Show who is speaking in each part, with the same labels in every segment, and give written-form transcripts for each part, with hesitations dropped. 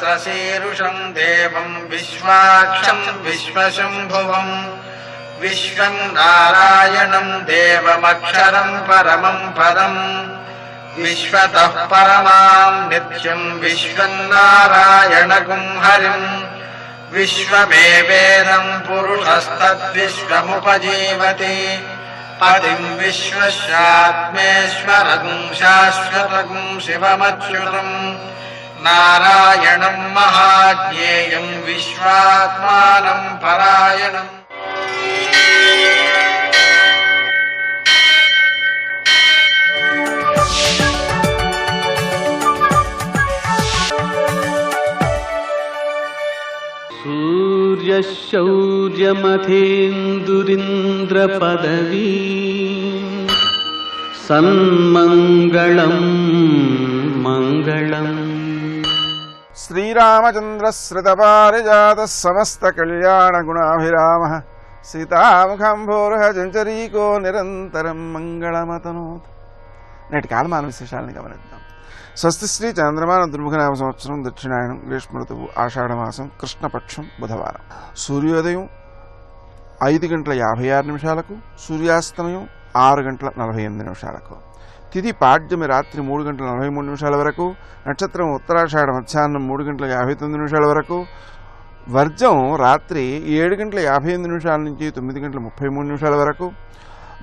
Speaker 1: विश्वशीरुषं देवं विश्वाक्षं विश्वशम्भुवं विश्वं नारायणं देवमक्षरं परमं पदं विश्वतः परमां नित्यं विश्वं नारायणगुं हरिं विश्वमेवेदं पुरुषस्तद्विश्वमुपजीवति पतिं विश्वस्यात्मेश्वरं शाश्वतं शिवमच्युतं नारायणं महाज्ञेयं विश्वात्मानं परायणम्।
Speaker 2: सूर्यशौर्यमथेन्दुरिन्द्रपदवी सन्मङ्गलं मङ्गलम्।
Speaker 3: श्रीरामचन्द्रश्रितपारिजातः समस्तकल्याणगुणाभिरामः सीतामुखाम्भोरः चञ्चरीको निरन्तरं मङ्गलमतनोत्। నేటి కాలమాన విశేషాలను గమనిద్దాం. స్వస్తి శ్రీ చంద్రమాన దుర్ముఖనామ సంవత్సరం దక్షిణాయనం గ్రీష్మ ఋతువు ఆషాఢమాసం కృష్ణపక్షం బుధవారం. సూర్యోదయం 5:56 సూర్యాస్తమయం 6:48. తిథి పాడ్యమి రాత్రి 3:43 వరకు. నక్షత్రం ఉత్తరాషాఢ మధ్యాహ్నం 3:59 వరకు. వర్జం రాత్రి 7:58 నుంచి 9:33 వరకు.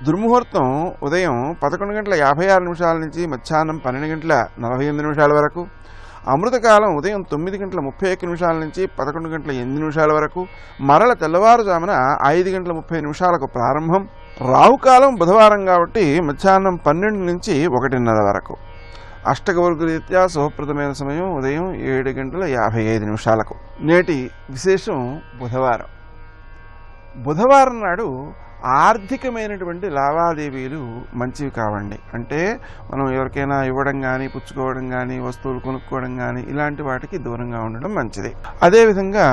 Speaker 3: దుర్ముహూర్తం ఉదయం 11:56 నుంచి మధ్యాహ్నం 12:48 వరకు. అమృతకాలం ఉదయం 9:31 నుంచి 11:08 వరకు. మరల తెల్లవారుజామున 5:30 ప్రారంభం. రాహుకాలం బుధవారం కాబట్టి మధ్యాహ్నం 12 నుంచి 1:30 వరకు. అష్టకవర్గరీత్యా శుభప్రదమైన సమయం ఉదయం 7:55. నేటి విశేషం బుధవారం. బుధవారం నాడు ఆర్థికమైనటువంటి లావాదేవీలు మంచివి కావండి. అంటే మనం ఎవరికైనా ఇవ్వడం కానీ, పుచ్చుకోవడం కానీ, వస్తువులు కొనుక్కోవడం కానీ ఇలాంటి వాటికి దూరంగా ఉండడం మంచిది. అదేవిధంగా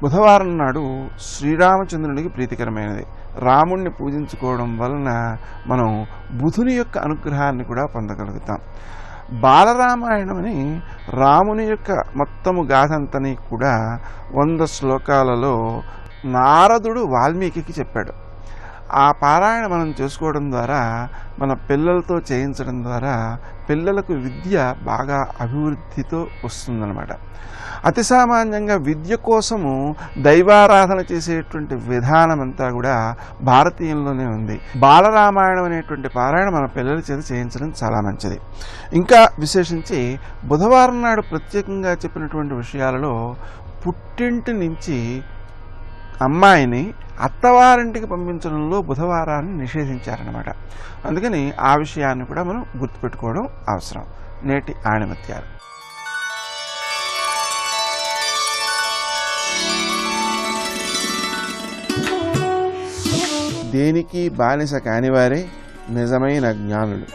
Speaker 3: బుధవారం నాడు శ్రీరామచంద్రునికి ప్రీతికరమైనది. రాముణ్ణి పూజించుకోవడం వలన మనం బుధుని యొక్క అనుగ్రహాన్ని కూడా పొందగలుగుతాం. బాలరామాయణం అని రాముని యొక్క మొత్తము గాథంతని కూడా 100 శ్లోకాలలో నారదుడు వాల్మీకి చెప్పాడు. ఆ పారాయణ మనం చేసుకోవడం ద్వారా, మన పిల్లలతో చేయించడం ద్వారా పిల్లలకు విద్య బాగా అభివృద్ధితో వస్తుందన్నమాట. అతి సామాన్యంగా విద్య కోసము దైవారాధన చేసేటువంటి విధానం అంతా కూడా భారతీయంలోనే ఉంది. బాలరామాయణం అనేటువంటి పారాయణ మన పిల్లల చేత చేయించడం చాలా మంచిది. ఇంకా విశేషించి బుధవారం నాడు ప్రత్యేకంగా చెప్పినటువంటి విషయాలలో పుట్టింటి నుంచి అమ్మాయిని అత్తవారింటికి పంపించడంలో బుధవారాన్ని నిషేధించారన్నమాట. అందుకని ఆ విషయాన్ని కూడా మనం గుర్తుపెట్టుకోవడం అవసరం. నేటి ఆణిమత్యాలు. దేనికి బానిస కానివారే నిజమైన జ్ఞానులు.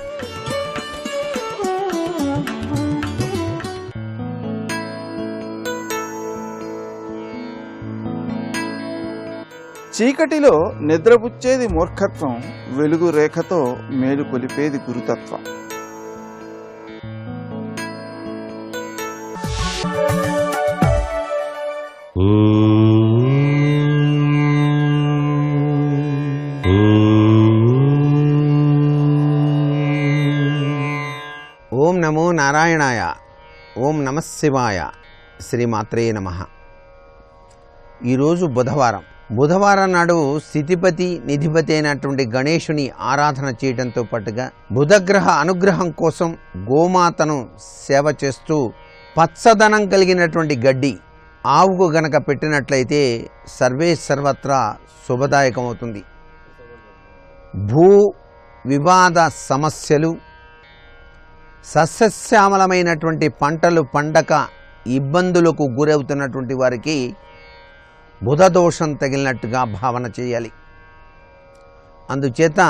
Speaker 3: చీకటిలో నిద్రపుచ్చేది మూర్ఖత్వం, వెలుగు రేఖతో మేలు కొలిపేది గురుతత్వం.
Speaker 4: ఓం నమో నారాయణాయ. ఓం నమః శివాయ. శ్రీమాత్రే నమః. ఈరోజు బుధవారం నాడు స్థితిపతి నిధిపతి అయినటువంటి గణేశుని ఆరాధన చేయడంతో పాటుగా బుధగ్రహ అనుగ్రహం కోసం గోమాతను సేవ చేస్తూ పచ్చదనం కలిగినటువంటి గడ్డి ఆవుకు గనక పెట్టినట్లయితే సర్వే సర్వత్రా శుభదాయకమవుతుంది. భూ వివాద సమస్యలు, సస్యశ్యామలమైనటువంటి పంటలు పండక ఇబ్బందులకు గురవుతున్నటువంటి వారికి బుధదోషం తగిలినట్టుగా భావన చేయాలి. అందుచేత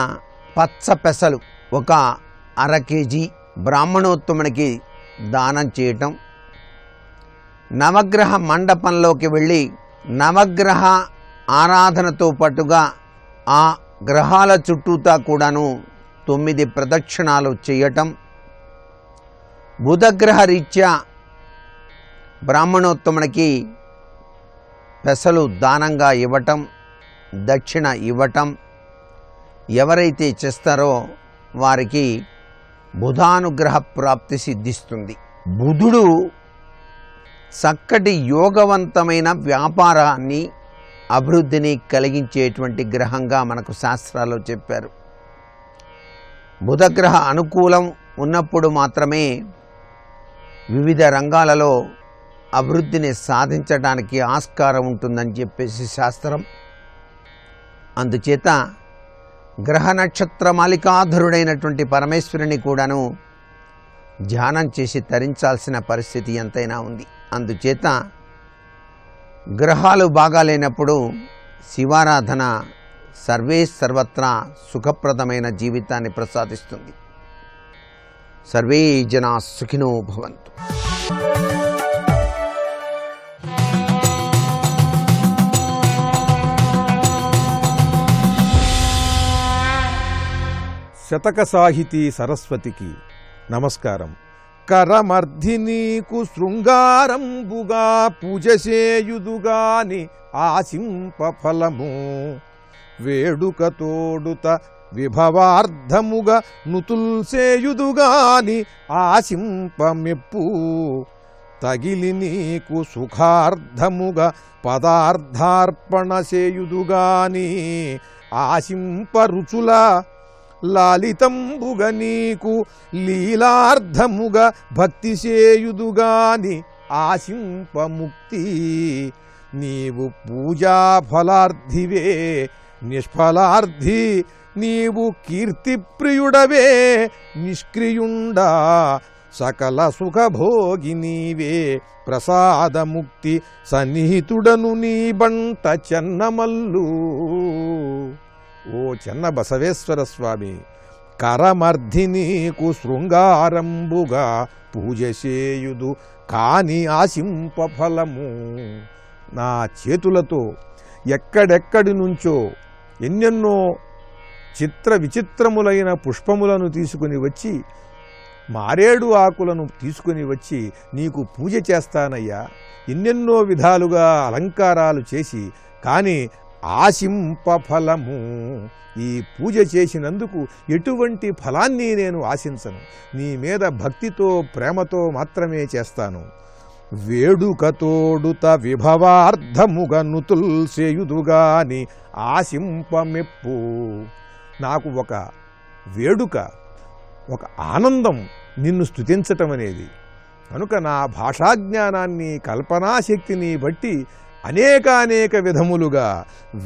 Speaker 4: పచ్చ పెసలు 1/2 కేజీ బ్రాహ్మణోత్తమునికి దానం చేయటం, నవగ్రహ మండపంలోకి వెళ్ళి నవగ్రహ ఆరాధనతో పాటుగా ఆ గ్రహాల చుట్టూతా కూడాను 9 ప్రదక్షిణాలు చేయటం, బుధగ్రహ రీత్యా బ్రాహ్మణోత్తమునికి పెసలు దానంగా ఇవ్వటం, దక్షిణ ఇవ్వటం ఎవరైతే చేస్తారో వారికి బుధానుగ్రహ ప్రాప్తి సిద్ధిస్తుంది. బుధుడు చక్కటి యోగవంతమైన వ్యాపారాన్ని, అభివృద్ధిని కలిగించేటువంటి గ్రహంగా మనకు శాస్త్రాల్లో చెప్పారు. బుధగ్రహ అనుకూలం ఉన్నప్పుడు మాత్రమే వివిధ రంగాలలో అభివృద్ధిని సాధించడానికి ఆస్కారం ఉంటుందని చెప్పేసి శాస్త్రం. అందుచేత గ్రహ నక్షత్ర మాలికాధరుడైనటువంటి పరమేశ్వరుని కూడాను ధ్యానం చేసి తరించాల్సిన పరిస్థితి ఎంతైనా ఉంది. అందుచేత గ్రహాలు బాగాలేనప్పుడు శివారాధన సర్వే సర్వత్రా సుఖప్రదమైన జీవితాన్ని ప్రసాదిస్తుంది. సర్వే జనా సుఖినో భవంతు.
Speaker 5: శతక సాహితీ సరస్వతికి నమస్కారం. కరమర్ధినీకు శృంగారంబుగా పూజ చేయుదుగాని ఆశింప ఫలము, వేడుక తోడుత విభవార్ధముగా నుతుల్సేయుదుగాని ఆశింప మెప్పు, తగిలి నీకు సుఖార్థముగా పదార్థార్పణ చేయుదుగాని ఆశింప రుచుల, లాలితంబుగ నీకు లీలార్థముగా భక్తి చేయుదుగాని ఆశింప ముక్తి. నీవు పూజా ఫలార్థివే నిష్ఫలార్థి, నీవు కీర్తిప్రియుడవే నిష్క్రియుండా, సకల సుఖభోగి నీవే ప్రసాదముక్తి సన్నిహితుడను నీ బంట చెన్నమల్లు. ఓ చెన్న బసవేశ్వర స్వామి, కరమర్ధినీకు శృంగారంబుగా పూజ చేయుదు కాని ఆశింప ఫలము. నా చేతులతో ఎక్కడెక్కడి నుంచో ఎన్నెన్నో చిత్ర విచిత్రములైన పుష్పములను తీసుకుని వచ్చి, మారేడు ఆకులను తీసుకుని వచ్చి నీకు పూజ చేస్తానయ్యా. ఎన్నెన్నో విధాలుగా అలంకారాలు చేసి, కానీ ఆశింప ఫలము, ఈ పూజ చేసినందుకు ఎటువంటి ఫలాన్ని నేను ఆశించను. నీ మీద భక్తితో ప్రేమతో మాత్రమే చేస్తాను. వేడుకతోడుత విభవార్ధముగ నుతుల్సేయుదుగాని ఆశింప మెప్పు. నాకు ఒక వేడుక, ఒక ఆనందం నిన్ను స్తుతించటం అనేది. కనుక నా భాషాజ్ఞానాన్ని, కల్పనాశక్తిని బట్టి అనేకానేక విధములుగా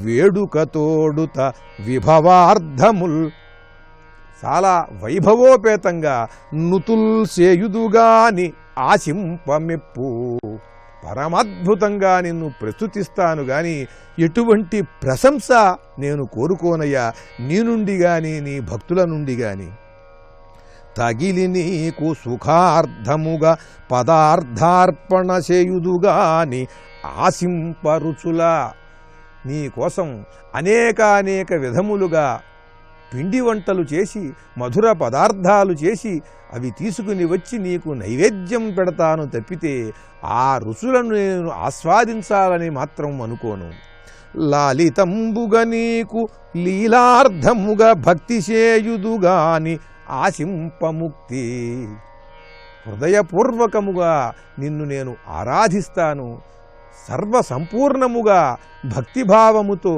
Speaker 5: వేడుకతోడుత విభవార్ధముల్ చాలా వైభవోపేతంగా నుతుల్సేయుదుగాని ఆశింప మెప్పు. పరమాద్భుతంగా నిన్ను ప్రస్తుతిస్తాను గాని ఎటువంటి ప్రశంస నేను కోరుకోనయ్యా, నీ నుండి గాని నీ భక్తుల నుండి గాని. తగిలి నీకు సుఖార్థముగా పదార్థార్పణ చేయుదుగాని ఆశింప రుచుల. నీ కోసం అనేకానేక విధములుగా పిండి వంటలు చేసి, మధుర పదార్థాలు చేసి, అవి తీసుకుని వచ్చి నీకు నైవేద్యం పెడతాను తప్పితే ఆ రుచులను నేను ఆస్వాదించాలని మాత్రం అనుకోను. లాలితంబుగ నీకు లీలార్థముగా భక్తి చేయుదుగాని ఆశింపముక్తి. హృదయపూర్వకముగా నిన్ను నేను ఆరాధిస్తాను. సర్వసంపూర్ణముగా భక్తిభావముతో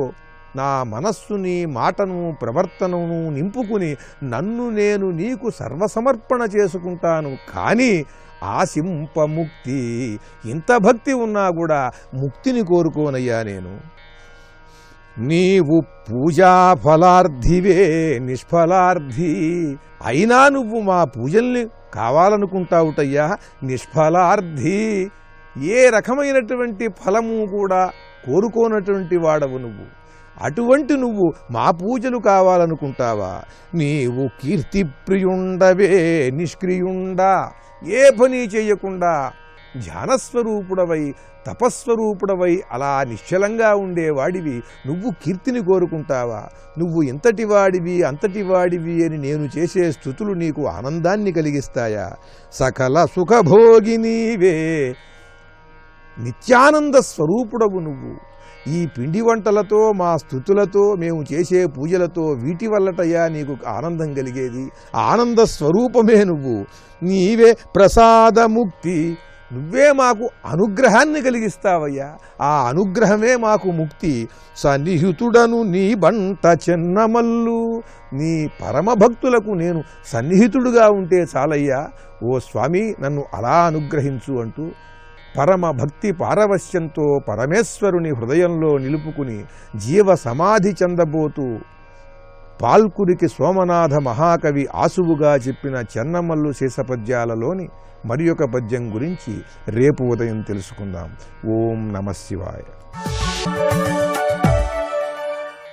Speaker 5: నా మనస్సుని, మాటను, ప్రవర్తనను నింపుకుని నన్ను నేను నీకు సర్వసమర్పణ చేసుకుంటాను. కానీ ఆశింపముక్తి, ఇంత భక్తి ఉన్నా కూడా ముక్తిని కోరుకోనయ్యా నేను. నీవు పూజా ఫలార్థివే నిష్ఫలార్థి, అయినా నువ్వు మా పూజల్ని కావాలనుకుంటావుటయ్యా. నిష్ఫలార్థి, ఏ రకమైనటువంటి ఫలము కూడా కోరుకోనటువంటి వాడవు నువ్వు. అటువంటి నువ్వు మా పూజలు కావాలనుకుంటావా? నీవు కీర్తిప్రియుండవే నిష్క్రియుండా, ఏ పని చేయకుండా ధ్యానస్వరూపుడవై, తపస్వరూపుడవై అలా నిశ్చలంగా ఉండేవాడివి నువ్వు కీర్తిని కోరుకుంటావా? నువ్వు ఇంతటి వాడివి, అంతటి వాడివి అని నేను చేసే స్తుతులు నీకు ఆనందాన్ని కలిగిస్తాయా? సకల సుఖభోగి నీవే నిత్యానంద స్వరూపుడవు నువ్వు. ఈ పిండి వంటలతో మా స్తుతులతో మేము చేసే పూజలతో వీటి వల్లటయ్యా నీకు ఆనందం కలిగేది. ఆనంద స్వరూపమే నువ్వు. నీవే ప్రసాదముక్తి, నువ్వే మాకు అనుగ్రహాన్ని కలిగిస్తావయ్యా. ఆ అనుగ్రహమే మాకు ముక్తి. సన్నిహితుడను నీ బంట చెన్నమల్లు, నీ పరమభక్తులకు నేను సన్నిహితుడుగా ఉంటే చాలయ్యా. ఓ స్వామి, నన్ను అలా అనుగ్రహించు అంటూ పరమ భక్తి పారవశ్యంతో పరమేశ్వరుని హృదయంలో నిలుపుకుని జీవ సమాధి చెందబోతూ పాల్కురికి సోమనాథ మహాకవి ఆసువుగా చెప్పిన చెన్నమల్లు శేషపద్యాలలోని మరి ఒక పద్యం గురించి రేపు ఉదయం తెలుసుకుందాం. ఓం నమః శివాయ.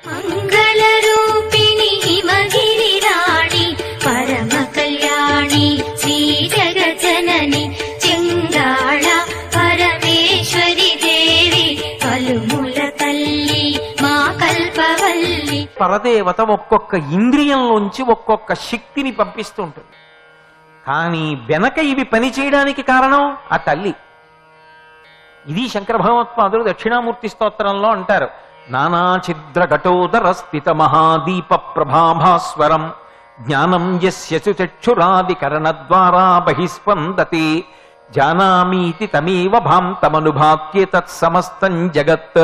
Speaker 6: మంగళరూపిణి హిమగిరిరాణి పరమ కళ్యాణి శ్రీ జగజనని చెంగాళ పరమేశ్వరి దేవి కలుముల తల్లి మా కల్పవల్లి.
Speaker 7: పరదేవత ఒక్కొక్క ఇంద్రియంలోంచి ఒక్కొక్క శక్తిని పంపిస్తూ ఉంటుంది. కానీ వెనక ఇవి పనిచేయడానికి కారణం ఆ తల్లి. ఇది శంకర భగవత్పాదులు దక్షిణామూర్తి స్తోత్రంలో అంటారు. నానా ఛిద్ర ఘటోదర స్థిత మహాదీప ప్రభాభాస్వరం జ్ఞానం యస్య చక్షురాది కరణ ద్వారా బహిస్పందతే జానామీతి తమేవ భాంతమనుభాత్యే తత్సమస్తం జగత్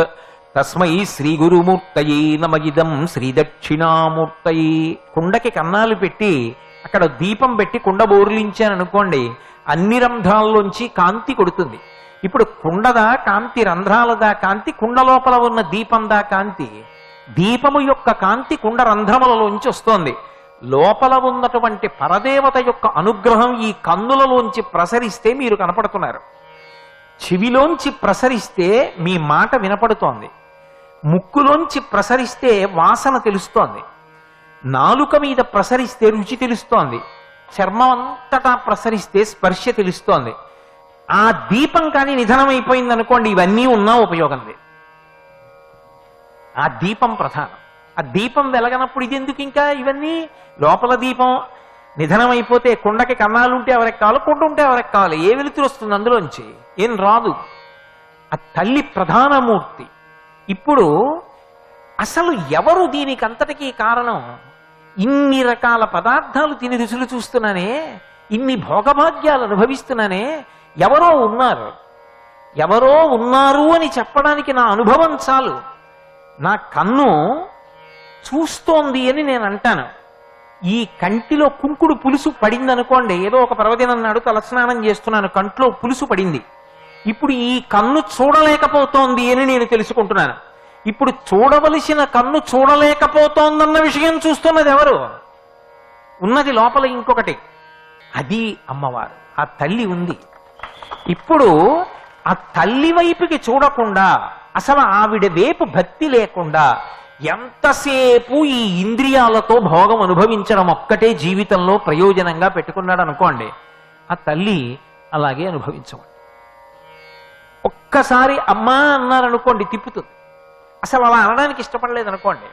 Speaker 7: తస్మై శ్రీ గురుమూర్తయే నమగిదం శ్రీ దక్షిణామూర్తయే. కుండకి కన్నాలు పెట్టి అక్కడ దీపం పెట్టి కుండ బోర్లించాననుకోండి, అన్ని రంధ్రాల్లోంచి కాంతి కొడుతుంది. ఇప్పుడు కుండదా కాంతి, రంధ్రాలదా కాంతి, కుండ లోపల ఉన్న దీపందా కాంతి? దీపము యొక్క కాంతి కుండ రంధ్రములలోంచి వస్తోంది. లోపల ఉన్నటువంటి పరదేవత యొక్క అనుగ్రహం ఈ కన్నులలోంచి ప్రసరిస్తే మీరు కనపడుతున్నారు. చెవిలోంచి ప్రసరిస్తే మీ మాట వినపడుతోంది. ముక్కులోంచి ప్రసరిస్తే వాసన తెలుస్తోంది. నాలుక మీద ప్రసరిస్తే రుచి తెలుస్తోంది. చర్మం అంతటా ప్రసరిస్తే స్పర్శ తెలుస్తోంది. ఆ దీపం కానీ నిధనమైపోయింది అనుకోండి, ఇవన్నీ ఉన్నా ఉపయోగం లేదు. ఆ దీపం ప్రధానం. ఆ దీపం వెలగనప్పుడు ఇది ఎందుకు? ఇంకా ఇవన్నీ లోపల దీపం నిధనమైపోతే కుండకి కన్నాలుంటే ఎవరికి కావాలి, కుండ ఉంటే ఎవరికి కావాలి? ఏ వెలుతురు వస్తుంది అందులోంచి? ఏం రాదు. ఆ తల్లి ప్రధానమూర్తి. ఇప్పుడు అసలు ఎవరు దీనికి అంతటికీ కారణం? ఇన్ని రకాల పదార్థాలు తిని రుచులు చూస్తున్నానే, ఇన్ని భోగభాగ్యాలు అనుభవిస్తున్నానే, ఎవరో ఉన్నారు. ఎవరో ఉన్నారు అని చెప్పడానికి నా అనుభవం చాలు. నా కన్ను చూస్తోంది అని నేను అంటాను. ఈ కంటిలో కుంకుడు పులుసు పడిందనుకోండి, ఏదో ఒక పర్వదినం నాడు తలస్నానం చేస్తున్నాను, కంట్లో పులుసు పడింది. ఇప్పుడు ఈ కన్ను చూడలేకపోతోంది అని నేను తెలుసుకుంటున్నాను. ఇప్పుడు చూడవలసిన కన్ను చూడలేకపోతోందన్న విషయం చూస్తున్నది ఎవరు? ఉన్నది లోపల ఇంకొకటి, అది అమ్మవారు. ఆ తల్లి ఉంది. ఇప్పుడు ఆ తల్లి వైపుకి చూడకుండా, అసలు ఆవిడ వైపు భక్తి లేకుండా ఎంతసేపు ఈ ఇంద్రియాలతో భోగం అనుభవించడం ఒక్కటే జీవితంలో ప్రయోజనంగా పెట్టుకున్నాడు అనుకోండి, ఆ తల్లి అలాగే అనుభవించమండి. ఒక్కసారి అమ్మా అన్నారనుకోండి తిప్పుతుంది. అసలు అలా అనడానికి ఇష్టపడలేదు అనుకోండి,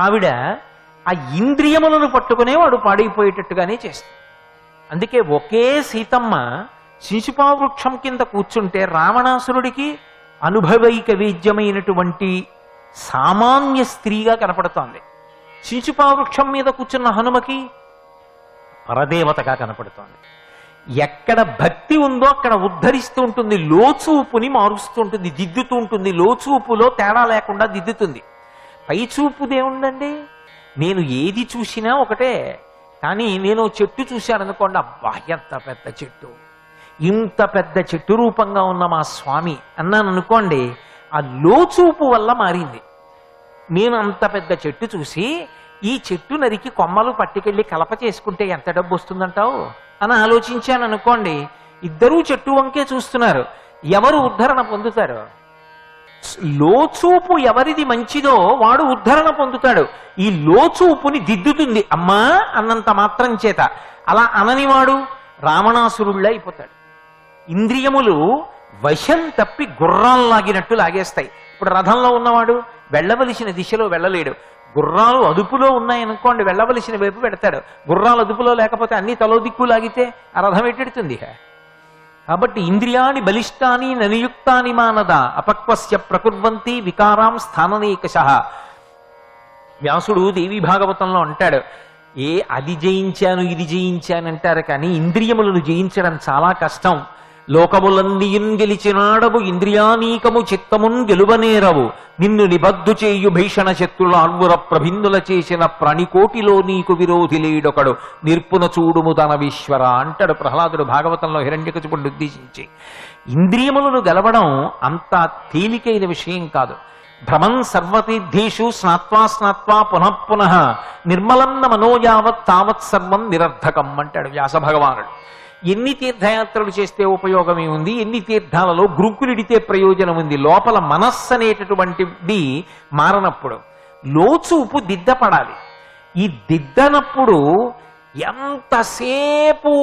Speaker 7: ఆవిడ ఆ ఇంద్రియములను పట్టుకునే వాడు పాడైపోయేటట్టుగానే చేస్తుంది. అందుకే ఒకే సీతమ్మ శిశుపావృక్షం కింద కూర్చుంటే రావణాసురుడికి అనుభవైక వేద్యమైనటువంటి సామాన్య స్త్రీగా కనపడుతోంది. శిశుపావృక్షం మీద కూర్చున్న హనుమకి పరదేవతగా కనపడుతోంది. ఎక్కడ భక్తి ఉందో అక్కడ ఉద్ధరిస్తూ ఉంటుంది, లోచూపుని మారుస్తూ ఉంటుంది, దిద్దుతూ ఉంటుంది. లోచూపులో తేడా లేకుండా దిద్దుతుంది. పైచూపుదేముందండి? నేను ఏది చూసినా ఒకటే. కానీ నేను చెట్టు చూశాననుకోండి, అబ్బా ఎంత పెద్ద చెట్టు, ఇంత పెద్ద చెట్టు రూపంగా ఉన్న మా స్వామి అన్నాను అనుకోండి, ఆ లోచూపు వల్ల మారింది. నేను అంత పెద్ద చెట్టు చూసి ఈ చెట్టు నరికి కొమ్మలు పట్టుకెళ్ళి కలప చేసుకుంటే ఎంత డబ్బు వస్తుందంటావు అని ఆలోచించాను అనుకోండి, ఇద్దరూ చెట్టు వంకే చూస్తున్నారు, ఎవరు ఉద్ధరణ పొందుతారు? లోచూపు ఎవరిది మంచిదో వాడు ఉద్ధరణ పొందుతాడు. ఈ లోచూపుని దిద్దుతుంది అమ్మా అన్నంత మాత్రం చేత. అలా అననివాడు రావణాసురుళ్ళ అయిపోతాడు. ఇంద్రియములు వశం తప్పి గుర్రాలు లాగినట్టు లాగేస్తాయి. ఇప్పుడు రథంలో ఉన్నవాడు వెళ్ళవలసిన దిశలో వెళ్ళలేడు. గుర్రాలు అదుపులో ఉన్నాయనుకోండి, వెళ్ళవలసిన వైపు పెడతాడు. గుర్రాలు అదుపులో లేకపోతే అన్ని తలో దిక్కు లాగితే ఆ రథం ఎట్టెడుతుంది. కాబట్టి ఇంద్రియాణి బలిష్టాని ననియుక్తాని మానద అపక్వస్య ప్రకుర్వంతి వికారాం స్థాననేకశః. వ్యాసుడు దేవీ భాగవతంలో అంటాడు, అది జయించాను ఇది జయించాను అంటారు కానీ ఇంద్రియములను జయించడం చాలా కష్టం. లోకములన్నీయున్ గెలిచినాడవు ఇంద్రియానీకము చిత్తమున్ గెలువనేరవు నిన్ను నిబద్దు చేయు భీషణ శత్రుల అన్వుర ప్రభిందుల చేసిన ప్రాణికోటిలో నీకు విరోధి లేడొకడు నిర్పున చూడుము తనవీశ్వర అంటాడు ప్రహ్లాదుడు భాగవతంలో హిరణ్యకశిపుడిని ఉద్దేశించి. ఇంద్రియములను గెలవడం అంత తేలికైన విషయం కాదు. భ్రమన్ సర్వతీర్థేషు స్నాత్వా పునః పునః నిర్మలన్న మనోయావత్ తావత్ సర్వం నిరర్ధకం అంటాడు వ్యాస భగవానుడు. ఎన్ని తీర్థయాత్రలు చేస్తే ఉపయోగమే ఉంది, ఎన్ని తీర్థాలలో గురుకులిడితే ప్రయోజనం ఉంది, లోపల మనస్సు అనేటటువంటిది మారనప్పుడు లోచూపు దిద్దపడాలి. ఈ దిద్దనప్పుడు ఎంతసేపు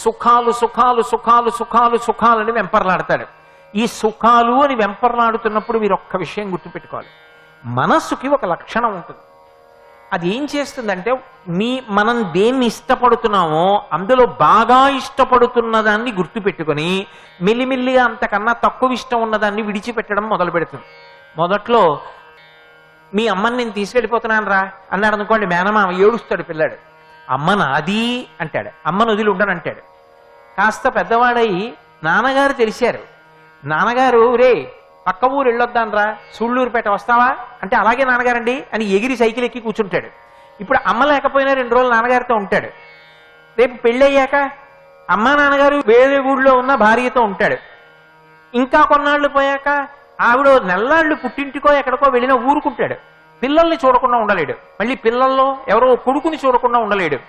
Speaker 7: సుఖాలు సుఖాలు సుఖాలు సుఖాలు సుఖాలని వెంపర్లాడతాడు. ఈ సుఖాలు అని వెంపర్లాడుతున్నప్పుడు మీరు ఒక్క విషయం గుర్తుపెట్టుకోవాలి, మనస్సుకి ఒక లక్షణం ఉంటుంది. అది ఏం చేస్తుందంటే మనం దేన్ని ఇష్టపడుతున్నామో అందులో బాగా ఇష్టపడుతున్న దాన్ని గుర్తుపెట్టుకొని మెల్లిమెల్లిగా అంతకన్నా తక్కువ ఇష్టం ఉన్నదాన్ని విడిచిపెట్టడం మొదలు పెడుతుంది. మొదట్లో మీ అమ్మని నేను తీసుకెళ్ళిపోతున్నాను రా అన్నాడు అనుకోండి, మేనమామ ఏడుస్తాడు పిల్లాడు. అమ్మ నాది అంటాడు, అమ్మను వదిలి ఉండనంటాడు. కాస్త పెద్దవాడై నాన్నగారు తెలిసారు, నాన్నగారు రే పక్క ఊరు వెళ్ళొద్దాను రా సూళ్ళూరుపేట వస్తావా అంటే అలాగే నాన్నగారండి అని ఎగిరి సైకిల్ ఎక్కి కూర్చుంటాడు. ఇప్పుడు అమ్మ లేకపోయినా 2 రోజులు నాన్నగారితో ఉంటాడు. రేపు పెళ్ళయ్యాక అమ్మ నాన్నగారు వేరే ఊళ్ళో ఉన్న భార్యతో ఉంటాడు. ఇంకా కొన్నాళ్ళు పోయాక ఆవిడ నెల్లాళ్ళు పుట్టింటికో ఎక్కడికో వెళ్ళినా ఊరుకుంటాడు. పిల్లల్ని చూడకుండా ఉండలేడు, మళ్ళీ పిల్లల్లో ఎవరో కొడుకుని చూడకుండా ఉండలేడు.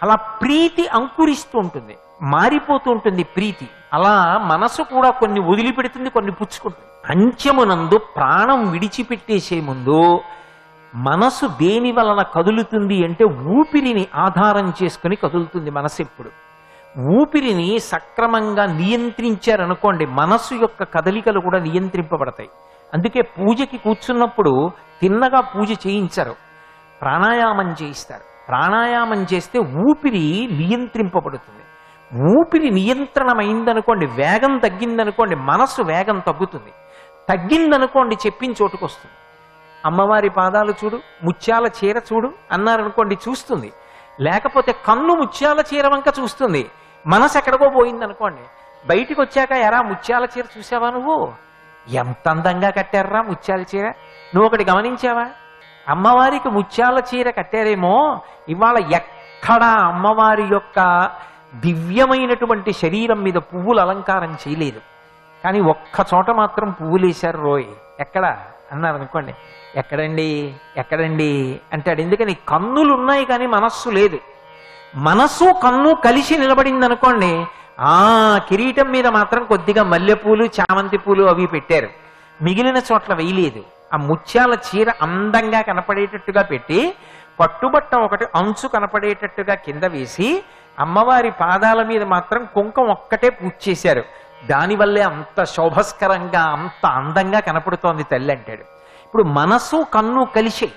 Speaker 7: అలా ప్రీతి అంకురిస్తూ ఉంటుంది, మారిపోతూ ఉంటుంది ప్రీతి. అలా మనసు కూడా కొన్ని వదిలిపెడుతుంది, కొన్ని పుచ్చుకుంటుంది. అంత్యమునందు ప్రాణం విడిచిపెట్టేసే ముందు మనసు దేని వలన కదులుతుంది అంటే ఊపిరిని ఆధారం చేసుకుని కదులుతుంది మనసు. ఎప్పుడు ఊపిరిని సక్రమంగా నియంత్రించారనుకోండి మనస్సు యొక్క కదలికలు కూడా నియంత్రింపబడతాయి. అందుకే పూజకి కూర్చున్నప్పుడు తిన్నగా పూజ చేయించరు, ప్రాణాయామం చేయిస్తారు. ప్రాణాయామం చేస్తే ఊపిరి నియంత్రింపబడుతుంది. ఊపిరి నియంత్రణమైందనుకోండి, వేగం తగ్గిందనుకోండి, మనస్సు వేగం తగ్గుతుంది. తగ్గిందనుకోండి చెప్పిన చోటుకు వస్తుంది. అమ్మవారి పాదాలు చూడు, ముత్యాల చీర చూడు అన్నారనుకోండి చూస్తుంది. లేకపోతే కన్ను ముత్యాల చీర వంక చూస్తుంది, మనసు ఎక్కడికో పోయిందనుకోండి. బయటికి వచ్చాక ఎరా ముత్యాల చీర చూసావా, నువ్వు ఎంత అందంగా కట్టారా ముత్యాల చీర, నువ్వు ఒకటి గమనించావా? అమ్మవారికి ముత్యాల చీర కట్టారేమో, ఇవాళ ఎక్కడా అమ్మవారి యొక్క దివ్యమైనటువంటి శరీరం మీద పువ్వులు అలంకారం చేయలేదు. కానీ ఒక్క చోట మాత్రం పువ్వులేశారు రోయ్. ఎక్కడ అన్నారు అనుకోండి, ఎక్కడండి ఎక్కడండి అంటాడు. ఎందుకని కన్నులు ఉన్నాయి కానీ మనస్సు లేదు. మనస్సు కన్ను కలిసి నిలబడింది అనుకోండి, కిరీటం మీద మాత్రం కొద్దిగా మల్లెపూలు చామంతి పూలు అవి పెట్టారు, మిగిలిన చోట్ల వేయలేదు. ఆ ముత్యాల చీర అందంగా కనపడేటట్టుగా పెట్టి పట్టుబట్ట ఒకటి అంచు కనపడేటట్టుగా కింద వేసి అమ్మవారి పాదాల మీద మాత్రం కుంకం ఒక్కటే పూజ చేశారు. దానివల్లే అంత శోభస్కరంగా అంత అందంగా కనపడుతోంది తల్లి అంటాడు. ఇప్పుడు మనసు కన్ను కలిసి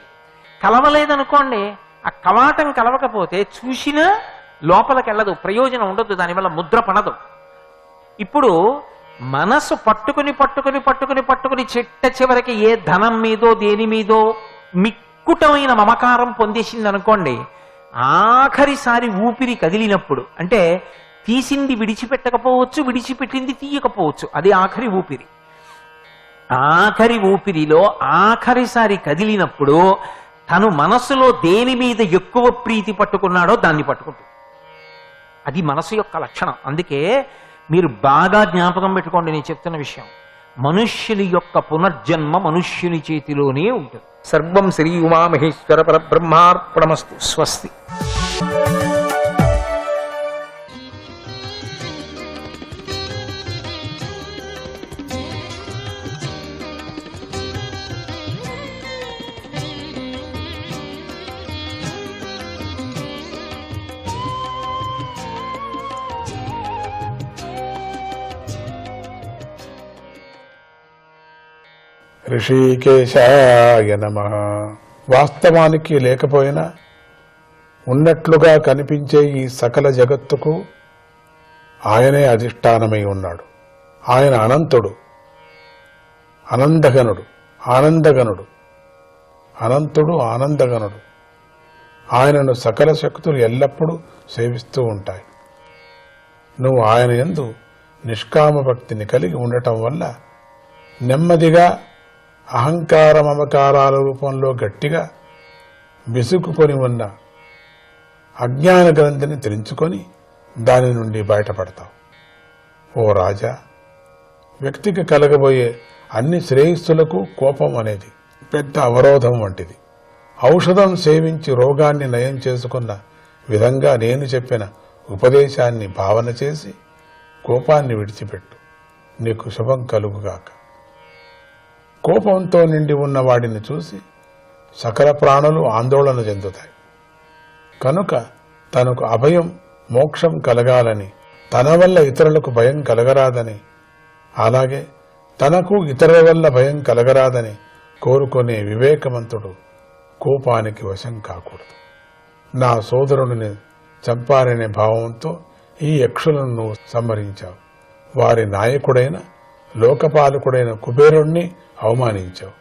Speaker 7: కలవలేదనుకోండి, ఆ కవాటం కలవకపోతే చూసినా లోపలికి వెళ్ళదు, ప్రయోజనం ఉండదు, దానివల్ల ముద్ర పడదు. ఇప్పుడు మనసు పట్టుకుని పట్టుకుని పట్టుకుని పట్టుకుని చిట్ట చివరికి ఏ ధనం మీదో దేని మీదో మిక్కుటమైన మమకారం పొందేసింది అనుకోండి, ఆఖరిసారి ఊపిరి కదిలినప్పుడు, అంటే తీసింది విడిచిపెట్టకపోవచ్చు, విడిచిపెట్టింది తీయకపోవచ్చు, అది ఆఖరి ఊపిరి. ఆఖరి ఊపిరిలో ఆఖరిసారి కదిలినప్పుడు తను మనసులో దేని మీద ఎక్కువ ప్రీతి పట్టుకున్నాడో దాన్ని పట్టుకుంటుంది. అది మనసు యొక్క లక్షణం. అందుకే మీరు బాగా జ్ఞాపకం పెట్టుకోండి నేను చెప్తున్న విషయం. మనుష్యుని యొక్క పునర్జన్మ మనుష్యుని చేతిలోనే ఉంటుంది. సర్వం శ్రీ ఉమామహేశ్వర పరబ్రహ్మార్పణమస్తు. స్వస్తి.
Speaker 8: ఋషికేశాయ నమః. వాస్తవానికి లేకపోయినా ఉన్నట్లుగా కనిపించే ఈ సకల జగత్తుకు ఆయనే అధిష్టానమై ఉన్నాడు. ఆయన అనంతుడు, ఆనందగనుడు, అనంతుడు, ఆనందగనుడు. ఆయనను సకల శక్తులు ఎల్లప్పుడూ సేవిస్తూ ఉంటాయి. నువ్వు ఆయన యందు నిష్కామ భక్తిని కలిగి ఉండటం వల్ల నెమ్మదిగా అహంకార మమకారాల రూపంలో గట్టిగా విసుకుకొని ఉన్న అజ్ఞాన గ్రంథిని తెరించుకొని దాని నుండి బయటపడతావు. ఓ రాజా, వ్యక్తికి కలగబోయే అన్ని శ్రేయస్సులకు కోపం అనేది పెద్ద అవరోధం వంటిది. ఔషధం సేవించి రోగాన్ని నయం చేసుకున్న విధంగా నేను చెప్పిన ఉపదేశాన్ని భావన చేసి కోపాన్ని విడిచిపెట్టు, నీకు శుభం కలుగుగాక. కోపంతో నిండి ఉన్న వాడిని చూసి సకల ప్రాణులు ఆందోళన చెందుతాయి. కనుక తనకు అభయం మోక్షం కలగాలని, తన వల్ల ఇతరులకు భయం కలగరాదని, అలాగే తనకు ఇతరుల వల్ల భయం కలగరాదని కోరుకునే వివేకవంతుడు కోపానికి వశం కాకూడదు. నా సోదరుడిని చంపారనే భావంతో ఈ యక్షులను నువ్వు సంహరించావు. వారి నాయకుడైన లోకపాలకుడైన కుబేరుణ్ణి అవమానించావు.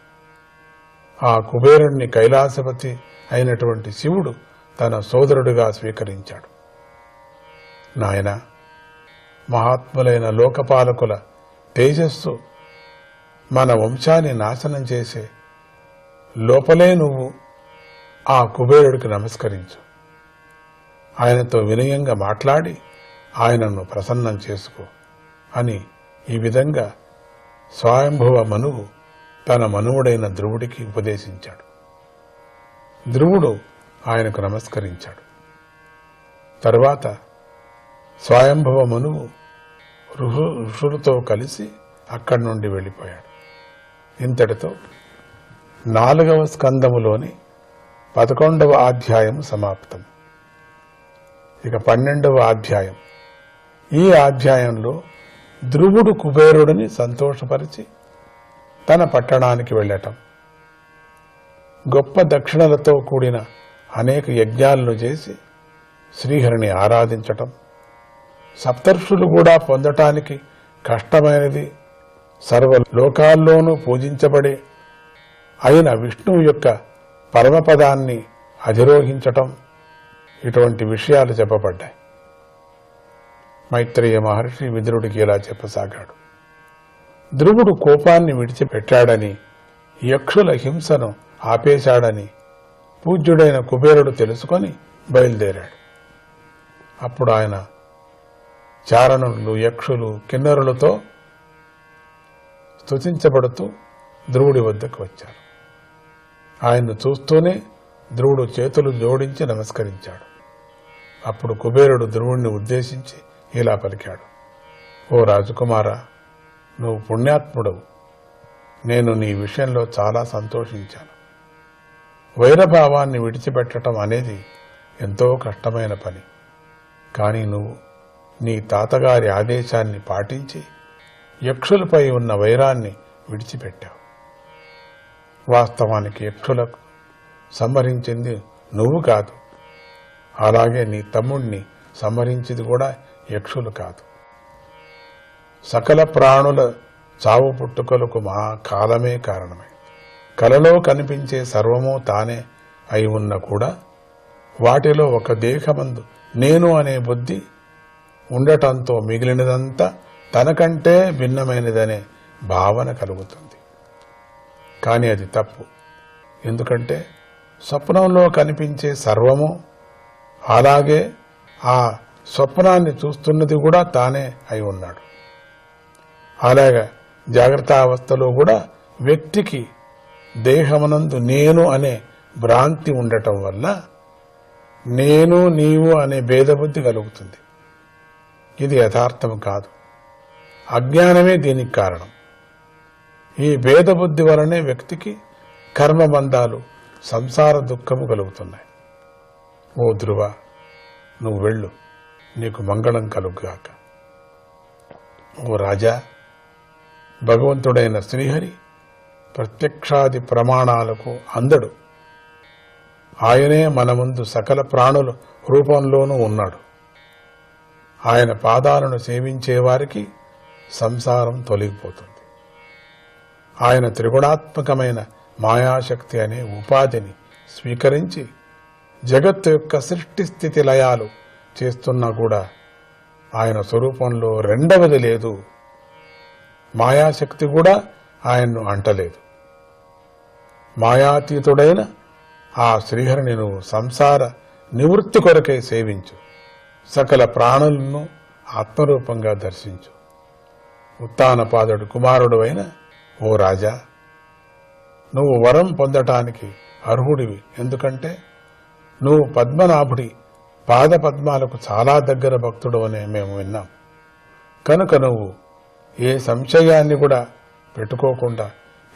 Speaker 8: ఆ కుబేరుణ్ణి కైలాసపతి అయినటువంటి శివుడు తన సోదరుడిగా స్వీకరించాడు. నాయన, మహాత్ములైన లోకపాలకుల తేజస్సు మన వంశాన్ని నాశనం చేసే లోపలే నువ్వు ఆ కుబేరుడికి నమస్కరించు. ఆయనతో వినయంగా మాట్లాడి ఆయనను ప్రసన్నం చేసుకో అని ఈ విధంగా స్వయంభువ మనువు తన మనువుడైన ధ్రువుడికి ఉపదేశించాడు. ధ్రువుడు ఆయనకు నమస్కరించాడు. తరువాత స్వయంభువ మనువు ఋషులతో కలిసి అక్కడి నుండి వెళ్ళిపోయాడు. ఇంతటితో 4వ స్కందములోని 11వ అధ్యాయం సమాప్తం. ఇక 12వ అధ్యాయం. ఈ అధ్యాయంలో ధ్రువుడు కుబేరుడిని సంతోషపరిచి తన పట్టణానికి వెళ్ళటం, గొప్ప దక్షిణలతో కూడిన అనేక యజ్ఞాలను చేసి శ్రీహరిని ఆరాధించటం, సప్తర్షులు కూడా పొందటానికి కష్టమైనది సర్వ లోకాల్లోనూ పూజించబడే అయిన విష్ణువు యొక్క పరమపదాన్ని అధిరోహించటం, ఇటువంటి విషయాలు చెప్పబడ్డాయి. మైత్రేయ మహర్షి విదురుడికి ఇలా చెప్పసాగాడు. ధ్రువుడు కోపాన్ని విడిచిపెట్టాడని, యక్షుల హింసను ఆపేశాడని పూజ్యుడైన కుబేరుడు తెలుసుకొని బయలుదేరాడు. అప్పుడు ఆయన చారణులు, యక్షులు, కిన్నరులతో స్తుతించబడుతూ ధ్రువుడి వద్దకు వచ్చారు. ఆయన్ను చూస్తూనే ధ్రువుడు చేతులు జోడించి నమస్కరించాడు. అప్పుడు కుబేరుడు ధ్రువుడిని ఉద్దేశించి ఇలా పలికాడు. ఓ రాజకుమారా, నువ్వు పుణ్యాత్ముడవు. నేను నీ విషయంలో చాలా సంతోషించాను. వైరభావాన్ని విడిచిపెట్టడం అనేది ఎంతో కష్టమైన పని. కానీ నువ్వు నీ తాతగారి ఆదేశాన్ని పాటించి యక్షులపై ఉన్న వైరాన్ని విడిచిపెట్టావు. వాస్తవానికి యక్షులకు సంహరించింది నువ్వు కాదు, అలాగే నీ తమ్ముడిని సంహరించింది కూడా యక్షులు కాదు. సకల ప్రాణుల చావు పుట్టుకలకు మా కాలమే కారణమే. కలలో కనిపించే సర్వము తానే అయి ఉన్న కూడా వాటిలో ఒక దేహమందు నేను అనే బుద్ధి ఉండటంతో మిగిలినదంతా తనకంటే భిన్నమైనదనే భావన కలుగుతుంది. కానీ అది తప్పు. ఎందుకంటే స్వప్నంలో కనిపించే సర్వము, అలాగే ఆ స్వప్నాన్ని చూస్తున్నది కూడా తానే అయి ఉన్నాడు. అలాగే జాగ్రత్త అవస్థలో కూడా వ్యక్తికి దేహమునందు నేను అనే భ్రాంతి ఉండటం వల్ల నేను నీవు అనే భేదబుద్ధి కలుగుతుంది. ఇది యథార్థం కాదు, అజ్ఞానమే దీనికి కారణం. ఈ భేదబుద్ధి వలనే వ్యక్తికి కర్మబంధాలు, సంసార దుఃఖము కలుగుతున్నాయి. ఓ ధ్రువ, నువ్వు వెళ్ళు, నీకు మంగళం కలుగుగాక. ఓ రాజా, భగవంతుడైన శ్రీహరి ప్రత్యక్షాది ప్రమాణాలకు అందడు. ఆయనే మన ముందు సకల ప్రాణుల రూపంలోనూ ఉన్నాడు. ఆయన పాదాలను సేవించే వారికి సంసారం తొలగిపోతుంది. ఆయన త్రిగుణాత్మకమైన మాయాశక్తి అనే ఉపాధిని స్వీకరించి జగత్తు యొక్క సృష్టి స్థితి లయాలు చేస్తున్నా కూడా ఆయన స్వరూపంలో రెండవది లేదు. మాయాశక్తి కూడా ఆయన్ను అంటలేదు. మాయాతీతుడైన ఆ శ్రీహరిని నువ్వు సంసార నివృత్తి కొరకై సేవించు. సకల ప్రాణులను ఆత్మరూపంగా దర్శించు. ఉత్తానపాదుడు కుమారుడు అయిన ఓ రాజా, నువ్వు వరం పొందటానికి అర్హుడివి. ఎందుకంటే నువ్వు పద్మనాభుడి పాద పద్మాలకు చాలా దగ్గర భక్తుడు అనే మేము విన్నాం. కనుక నువ్వు ఏ సంశయాన్ని కూడా పెట్టుకోకుండా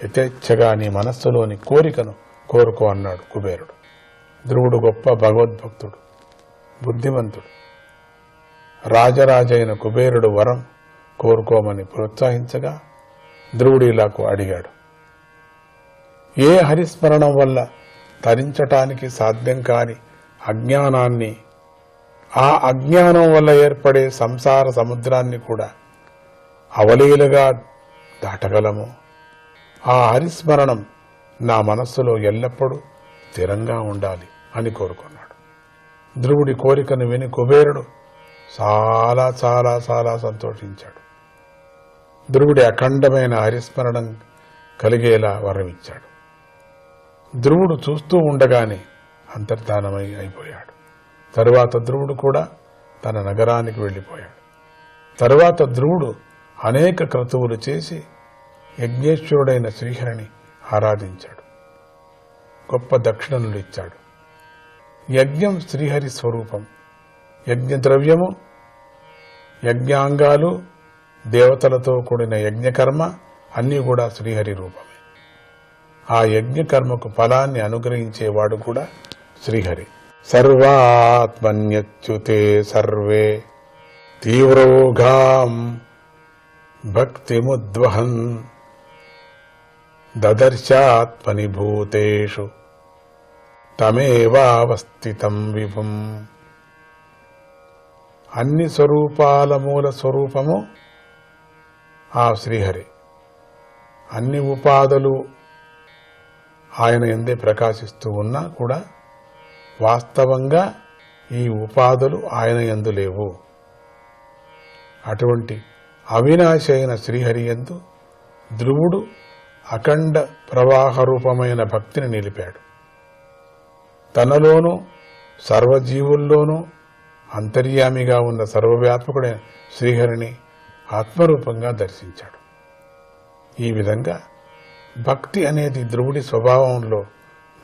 Speaker 8: యథేచ్ఛగా నీ మనస్సులోని కోరికను కోరుకో అన్నాడు కుబేరుడు. ధ్రువుడు గొప్ప భగవద్భక్తుడు, బుద్ధిమంతుడు. రాజరాజైన కుబేరుడు వరం కోరుకోమని ప్రోత్సహించగా ధ్రువుడు ఇలాకు అడిగాడు. ఏ హరిస్మరణం వల్ల తరించటానికి సాధ్యం కాని అజ్ఞానాన్ని, ఆ అజ్ఞానం వల్ల ఏర్పడే సంసార సముద్రాన్ని కూడా అవలీలగా దాటగలము. ఆ హరిస్మరణం నా మనస్సులో ఎల్లప్పుడూ స్థిరంగా ఉండాలి అని కోరుకున్నాడు. ధ్రువుడి కోరికను విని కుబేరుడు చాలా చాలా చాలా సంతోషించాడు. ధ్రువుడి అఖండమైన హరిస్మరణం కలిగేలా వరమిచ్చాడు. ధ్రువుడు చూస్తూ ఉండగానే అంతర్ధానమై అయిపోయాడు. తరువాత ధ్రువుడు కూడా తన నగరానికి వెళ్ళిపోయాడు. తరువాత ధ్రువుడు అనేక క్రతువులు చేసి యజ్ఞేశ్వరుడైన శ్రీహరిని ఆరాధించాడు. గొప్ప దక్షిణలు ఇచ్చాడు. యజ్ఞం శ్రీహరి స్వరూపం. యజ్ఞ ద్రవ్యము, యజ్ఞాంగాలు, దేవతలతో కూడిన యజ్ఞకర్మ అన్నీ కూడా శ్రీహరి రూపమే. ఆ యజ్ఞకర్మకు ఫలాన్ని అనుగ్రహించేవాడు కూడా శ్రీహరి. సర్వాత్మన్యచ్యుతే సర్వే తీవ్రోఘాం భక్తిముద్వహన్ దదర్శాత్మని భూతేషు తమేవావస్థితం విభుం. అన్ని స్వరూపాల మూల స్వరూపము ఆ శ్రీహరి. అన్ని ఉపాధులు ఆయన ఎందే ప్రకాశిస్తూ ఉన్నా కూడా వాస్తవంగా ఈ ఉపాధులు ఆయన యందు లేవు. అటువంటి అవినాశి అయిన శ్రీహరి యందు ధ్రువుడు అఖండ ప్రవాహ రూపమైన భక్తిని నిలిపాడు. తనలోనూ సర్వజీవుల్లోనూ అంతర్యామిగా ఉన్న సర్వవ్యాపకుడైన శ్రీహరిని ఆత్మరూపంగా దర్శించాడు. ఈ విధంగా భక్తి అనేది ధ్రువుడి స్వభావంలో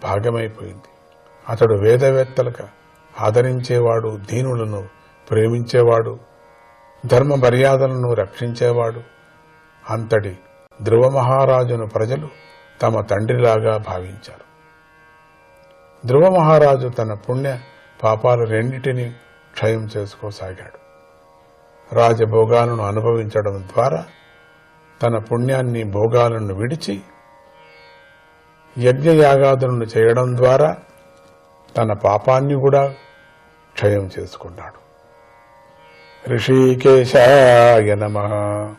Speaker 8: భాగమైపోయింది. అతడు వేదవేత్తలకు ఆదరించేవాడు, దీనులను ప్రేమించేవాడు, ధర్మ మర్యాదలను రక్షించేవాడు. అంతటి ధ్రువ మహారాజును ప్రజలు తమ తండ్రిలాగా భావించారు. ధ్రువ మహారాజు తన పుణ్య పాపాలు రెండింటినీ క్షయం చేసుకోసాగాడు. రాజభోగాలను అనుభవించడం ద్వారా తన పుణ్యాన్ని, భోగాలను విడిచి యజ్ఞయాగాదులను చేయడం ద్వారా తన పాపాన్ని కూడా క్షయం చేసుకున్నాడు. ఋషికేశాయ నమః.